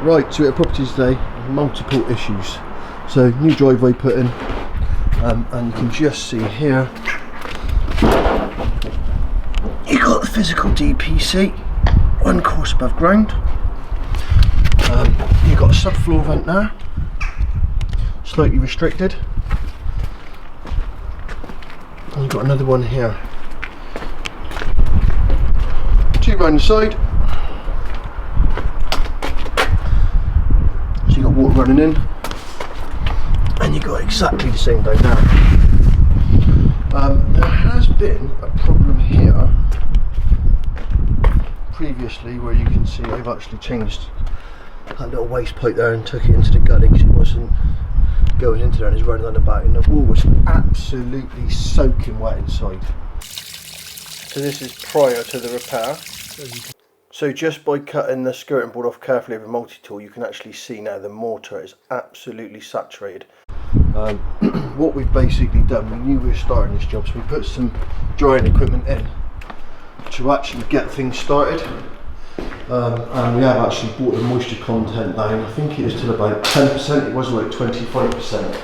Right, so at property today, multiple issues. So new driveway put in, and you can just see here, you got the physical DPC, 1 course above ground. You got a subfloor vent there, slightly restricted, and you've got another one here. 2 round the side. So you got water running in, and you got exactly the same down there. There has been a problem here previously where you can see I've actually changed that little waste pipe there and took it into the gully because it wasn't going into there and it's running on the back, and the wall was absolutely soaking wet inside. So this is prior to the repair. So just by cutting the skirting board off carefully with a multi-tool, you can actually see now the mortar is absolutely saturated. What we've basically done, we knew we were starting this job, so we put some drying equipment in to actually get things started. And we have actually brought the moisture content down. I think it is till about 10%, it was like 25%.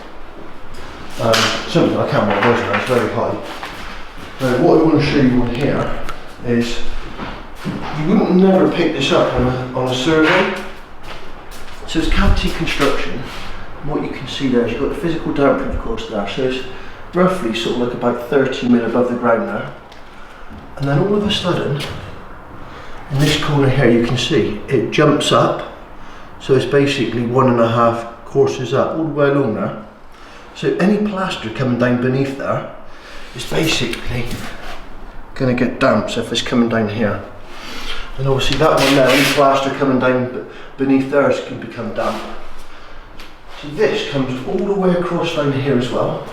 Something I can't remember what it was now, it's very high. What I want to show you on here is, you wouldn't never pick this up on a survey. So it's cavity construction. What you can see there is you've got the physical damp-proof course there, so it's roughly sort of like about 30 mil above the ground there. And then all of a sudden, in this corner here you can see it jumps up, so it's basically 1.5 courses up all the way along there. So any plaster coming down beneath there is basically going to get damp, so if it's coming down here. And obviously that one there, any plaster coming down beneath there is going to become damp. So this comes all the way across down here as well.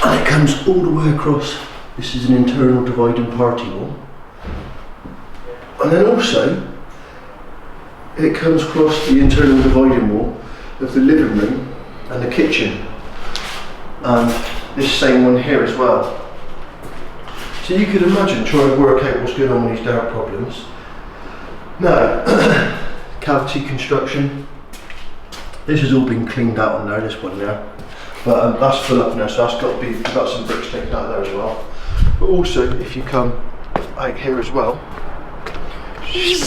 And it comes all the way across. This is an internal dividing party wall. And then also, it comes across the internal dividing wall of the living room and the kitchen. And this same one here as well. So you could imagine trying to work out what's going on with these damp problems. Now, cavity construction. This has all been cleaned out on there, this one there. But that's full up now, so that's got to be, we've got some bricks taken out there as well. But also, if you come out here as well, you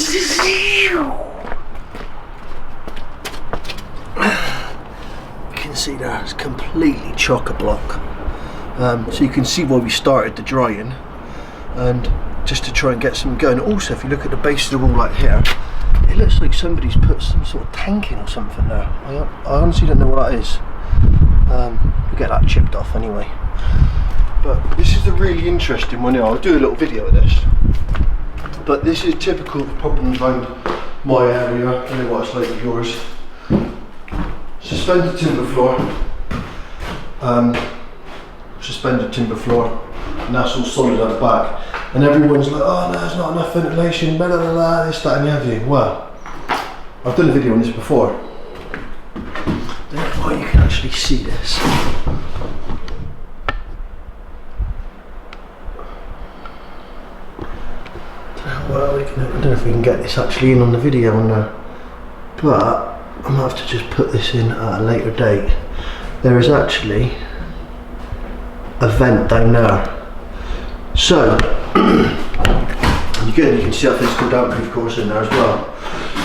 can see there, it's completely chock-a-block. So you can see why we started the drying, and just to try and get some going. Also, if you look at the base of the wall like here, it looks like somebody's put some sort of tanking or something there. I honestly don't know what that is. We'll get that chipped off anyway. But this is a really interesting one here. I'll do a little video of this. But this is typical of problems around my area. I don't know what it's like with yours. Suspended timber floor. Suspended timber floor. And that's all solid at the back. And everyone's like, oh no, there's not enough ventilation, blah, blah, blah, this, that and the other. Well, I've done a video on this before. I don't know why you can actually see this. I don't know if we can get this actually in on the video on there. But I might have to just put this in at a later date. There is actually a vent down there. So, again, you can see that physical damp-proof course in there as well.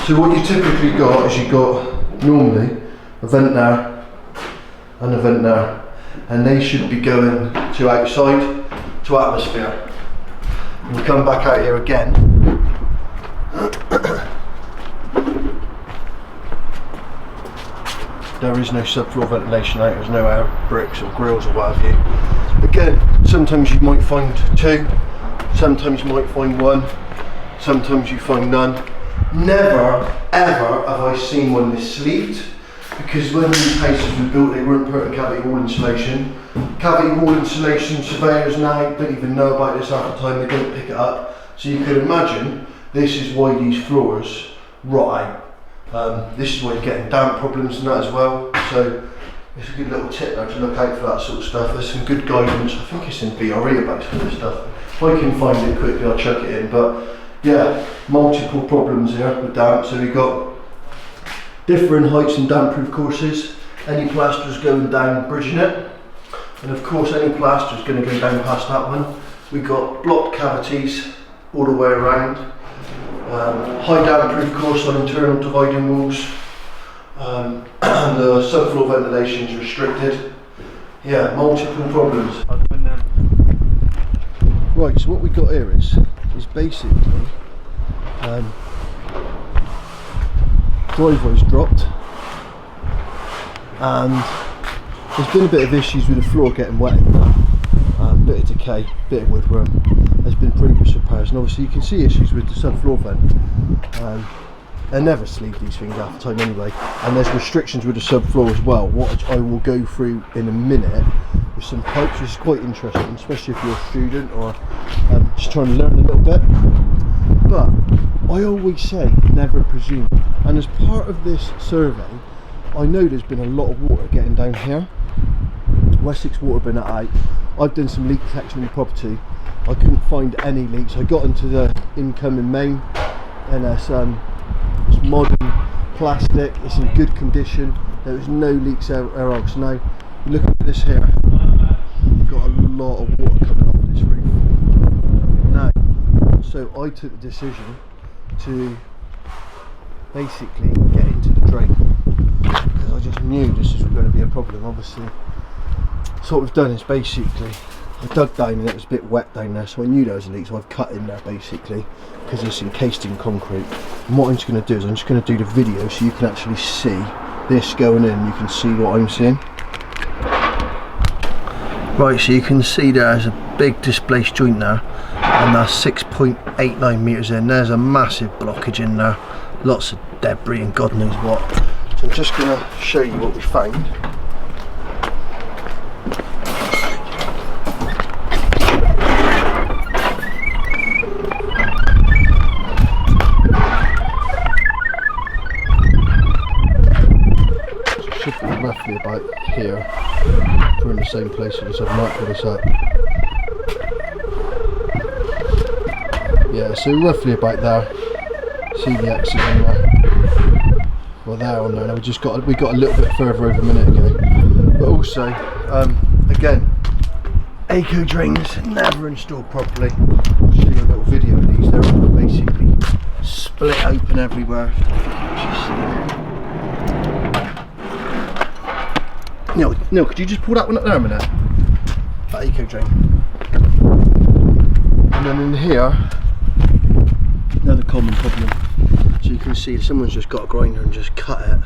So what you typically got is you've got normally a vent there and a vent there, and they should be going to outside to atmosphere. And we come back out here again. There is no subfloor ventilation out, there's no air bricks or grills or what have you. Again, sometimes you might find 2, sometimes you might find 1, sometimes you find none. Never ever have I seen one this sleeved, because when these houses were built they weren't putting cavity wall insulation. Cavity wall insulation, surveyors now don't even know about this half the time, they don't pick it up. So you could imagine this is why these floors rot out. This is why you're getting damp problems and that as well. So it's a good little tip there to look out for that sort of stuff. There's some good guidance, I think it's in BRE about some of this stuff. If I can find it quickly I'll chuck it in, but yeah, multiple problems here with damp. So we've got different heights and damp proof courses. Any plaster's going down, bridging it. And of course any plaster's going to go down past that one. We've got blocked cavities all the way around. High damp proof course on internal dividing walls. And the subfloor ventilation is restricted. Yeah, multiple problems. Right, so what we've got here is basically driveway's dropped, and there's been a bit of issues with the floor getting wet in there. Bit of decay, bit of woodworm. There's been previous repairs, and obviously you can see issues with the subfloor vent. They never sleeve these things half the time anyway, and there's restrictions with the subfloor as well, what I will go through in a minute with some pipes, which is quite interesting, especially if you're a student or just trying to learn a little bit. But I always say never presume, and as part of this survey I know there's been a lot of water getting down here. Wessex water been at 8. I've done some leak detection on the property. I couldn't find any leaks. I got into the incoming main, and it's modern plastic, it's in good condition, there was no leaks anywhere else. Now look at this here, we've got a lot of water coming off this roof now, so I took the decision to basically get into the drain, because I just knew this was going to be a problem. Obviously, so what we've done is basically I dug down and it was a bit wet down there, so I knew there was a leak, so I've cut in there basically because it's encased in concrete. And what I'm just going to do is I'm just going to do the video so you can actually see this going in, you can see what I'm seeing. Right, so you can see there's a big displaced joint there, and that's 6.89 metres in. There's a massive blockage in there, lots of debris and God knows what. So I'm just going to show you what we found. Roughly about here, if we're in the same place as I've marked this up. Yeah, so roughly about there. See the exit on there. Well, there on there. Now we got a little bit further over a minute ago. But also, again, eco drains never installed properly. I'll show you a little video of these. They're all basically split open everywhere. Neil, could you just pull that one up there a minute? That eco drain. And then in here, another common problem. So you can see someone's just got a grinder and just cut it.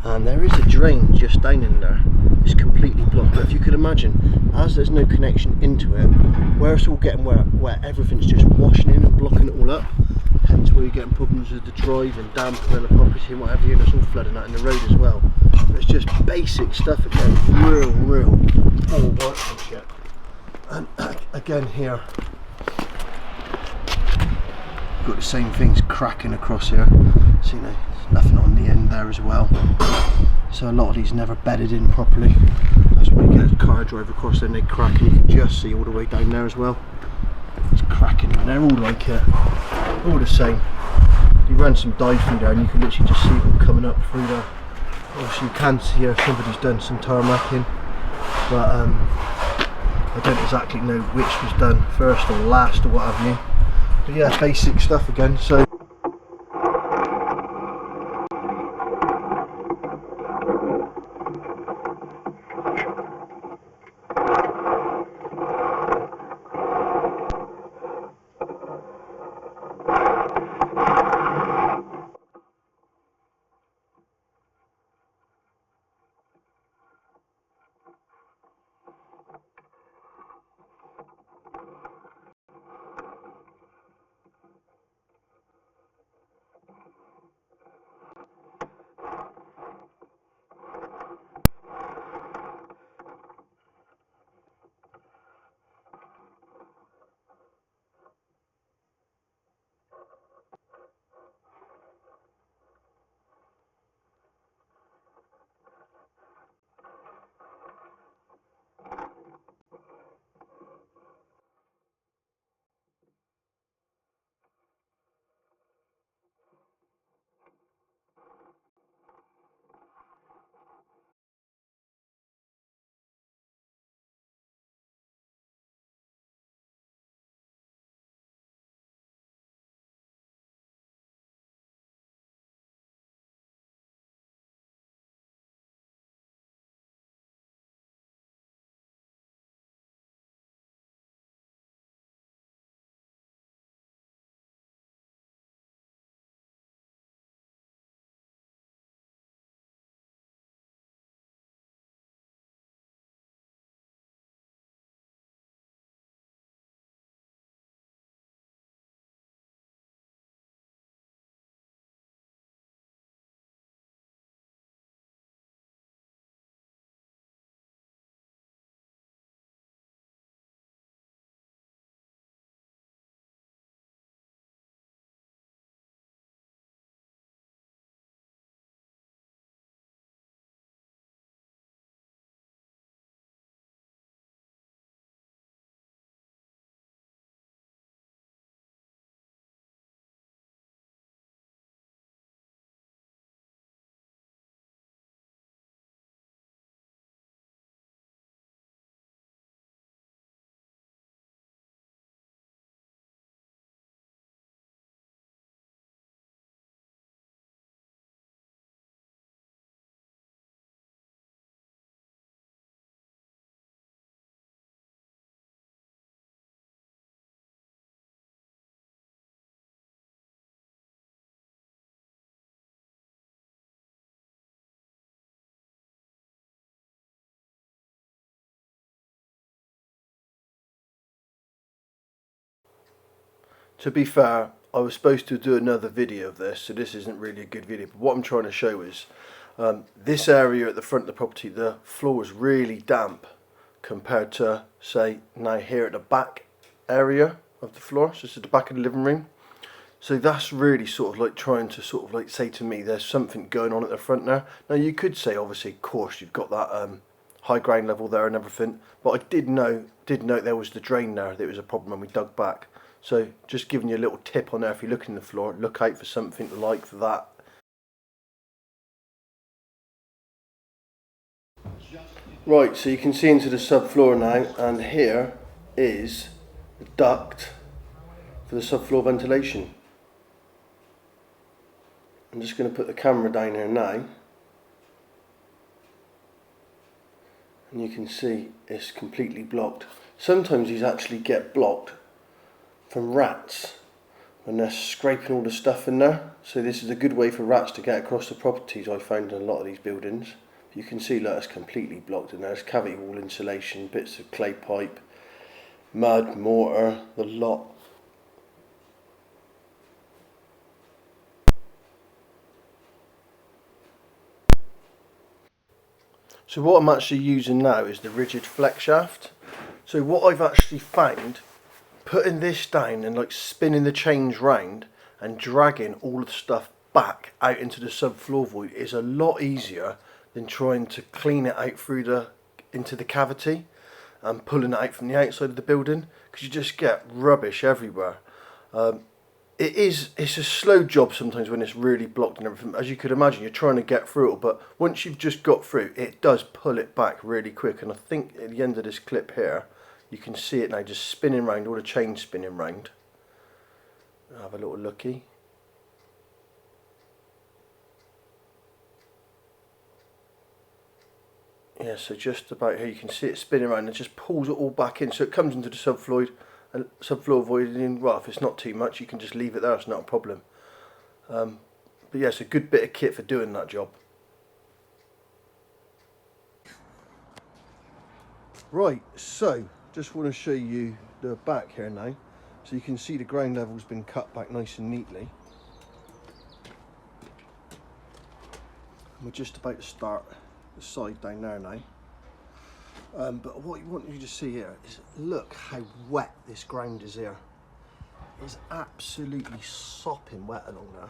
And there is a drain just down in there. It's completely blocked. But if you could imagine, as there's no connection into it, where it's all getting wet, everything's just washing in and blocking it all up. Hence where you're getting problems with the drive and damp and the property and whatever, and it's all flooding out in the road as well. But it's just basic stuff again, real poor workmanship. And again here, got the same things cracking across here. So you know, there's nothing on the end there as well. So a lot of these never bedded in properly. That's why you get a car drive across there and they crack, and you can just see all the way down there as well. It's cracking, and they're all like it, all the same. You run some dye through there and you can literally just see it all coming up through there. Obviously you can see here somebody's done some tarmacking, but I don't exactly know which was done first or last or what have you. But yeah, basic stuff again. So To be fair, I was supposed to do another video of this, so this isn't really a good video, but what I'm trying to show is this area at the front of the property, the floor is really damp compared to, say, now here at the back area of the floor, so it's at the back of the living room. So that's really sort of like trying to sort of like say to me there's something going on at the front there. Now you could say obviously of course you've got that high ground level there and everything, but I did note there was the drain there that was a problem when we dug back. So just giving you a little tip on there, if you look in the floor, look out for something like that. Right, so you can see into the subfloor now, and here is the duct for the subfloor ventilation. I'm just going to put the camera down here now, and you can see it's completely blocked. Sometimes these actually get blocked from rats when they're scraping all the stuff in there. So this is a good way for rats to get across the properties, I found in a lot of these buildings. You can see that it's completely blocked in there. There's cavity wall insulation, bits of clay pipe, mud, mortar, the lot. So what I'm actually using now is the rigid flex shaft. So what I've actually found, putting this down and like spinning the chains round and dragging all of the stuff back out into the subfloor void is a lot easier than trying to clean it out through into the cavity and pulling it out from the outside of the building, because you just get rubbish everywhere. It's a slow job sometimes when it's really blocked and everything. As you could imagine, you're trying to get through it, but once you've just got through, it does pull it back really quick. And I think at the end of this clip here, you can see it now just spinning round, all the chains spinning round. I'll have a little looky. Yeah, so just about here you can see it spinning around and just pulls it all back in, so it comes into the subfloor void, and well, if it's not too much you can just leave it there, it's not a problem. But yeah, it's a good bit of kit for doing that job. Right, so just want to show you the back here now. So you can see the ground level's been cut back nice and neatly. And we're just about to start the side down there now. But what I want you to see here is look how wet this ground is here. It's absolutely sopping wet along there.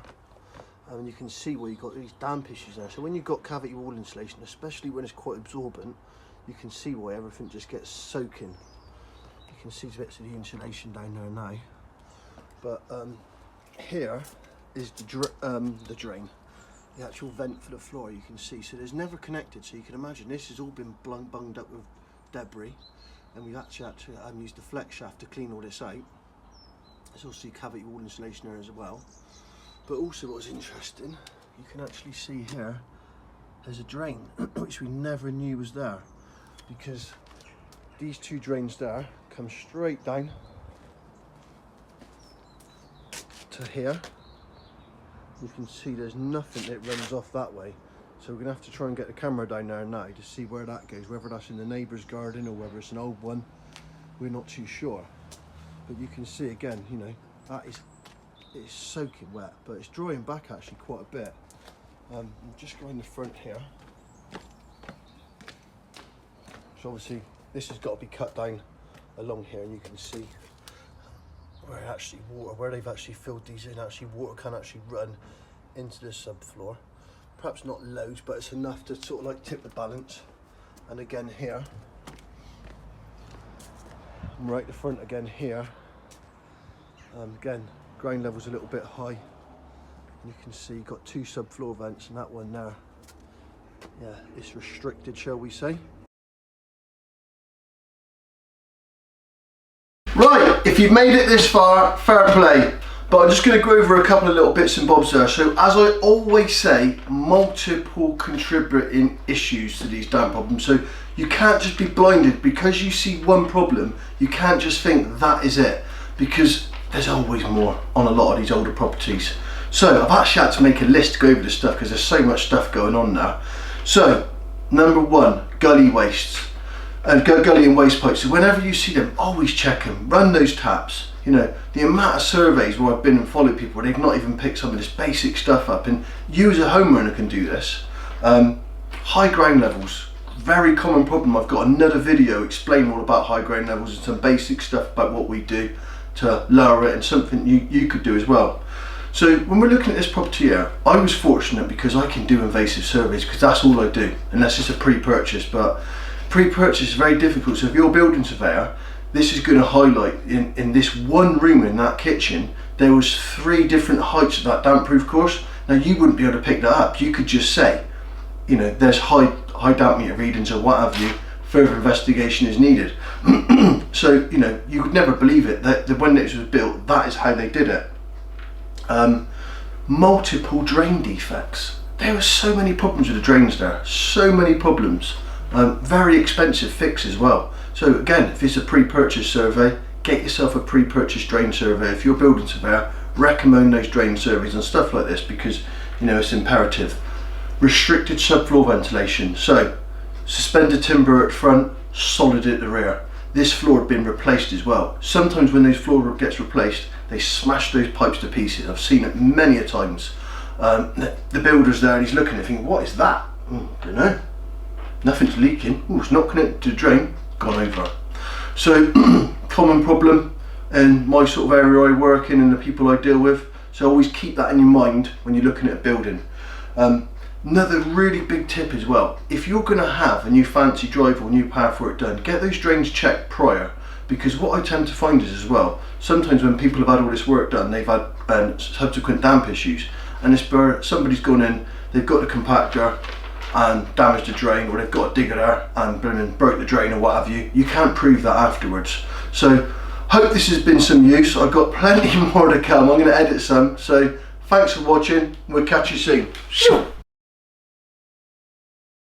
And you can see where you've got these damp issues there. So when you've got cavity wall insulation, especially when it's quite absorbent, you can see why everything just gets soaking. You can see bits of the insulation down there now. But here is the drain. The actual vent for the floor, you can see, so there's never connected, so you can imagine this has all been bunged up with debris, and we've actually had to use the flex shaft to clean all this out. There's also cavity wall insulation there as well, but also what's interesting, you can actually see here there's a drain which we never knew was there, because these two drains there come straight down to here. You can see there's nothing that runs off that way, so we're going to have to try and get the camera down there now to see where that goes, whether that's in the neighbour's garden or whether it's an old one. We're not too sure, but you can see again, you know, it's soaking wet, but it's drying back actually quite a bit. We'll just go in the front here. So obviously this has got to be cut down along here, and you can see where they've actually filled these in. Actually water can actually run into the subfloor, perhaps not loads, but it's enough to sort of like tip the balance. And again here, and right at the front again here, again ground level's a little bit high, and you can see you've got two subfloor vents, and that one there, yeah, it's restricted, shall we say. Right, if you've made it this far, fair play. But I'm just going to go over a couple of little bits and bobs there. So as I always say, multiple contributing issues to these damp problems. So you can't just be blinded because you see one problem. You can't just think that is it, because there's always more on a lot of these older properties. So I've actually had to make a list to go over this stuff because there's so much stuff going on now. So number one, gully wastes. Gully and waste pipes. So whenever you see them, always check them, run those taps. You know, the amount of surveys where I've been and followed people, they've not even picked some of this basic stuff up, and you as a homeowner can do this. High ground levels, very common problem. I've got another video explaining all about high ground levels and some basic stuff about what we do to lower it, and something you could do as well. So when we're looking at this property here, I was fortunate because I can do invasive surveys, because that's all I do, unless it's a pre-purchase. But pre-purchase is very difficult. So if you're a building surveyor, this is going to highlight in this one room in that kitchen, there was 3 different heights of that damp proof course. Now you wouldn't be able to pick that up. You could just say, you know, there's high damp meter readings or what have you, further investigation is needed. So, you know, you would never believe it that when this was built, that is how they did it. Multiple drain defects. There were so many problems with the drains there, so many problems. Very expensive fix as well. So again, if it's a pre-purchase survey, get yourself a pre-purchase drain survey. If you're a building surveyor, recommend those drain surveys and stuff like this, because, you know, it's imperative. Restricted subfloor ventilation. So suspended timber at front, solid at the rear. This floor had been replaced as well. Sometimes when those floor gets replaced, they smash those pipes to pieces. I've seen it many a times. The builder's there and he's looking at it thinking, what is that? Don't know. Nothing's leaking. It's not connected to the drain. Gone over. So common problem in my sort of area I work in and the people I deal with. So always keep that in your mind when you're looking at a building. Another really big tip as well, if you're going to have a new fancy drive or new path work done, get those drains checked prior, because what I tend to find is as well, sometimes when people have had all this work done, they've had subsequent damp issues, and it's where somebody's gone in, they've got the compactor and damaged the drain, or they've got a digger there and broke the drain or what have you. You can't prove that afterwards. So hope this has been some use. I've got plenty more to come. I'm going to edit some, so thanks for watching. We'll catch you soon.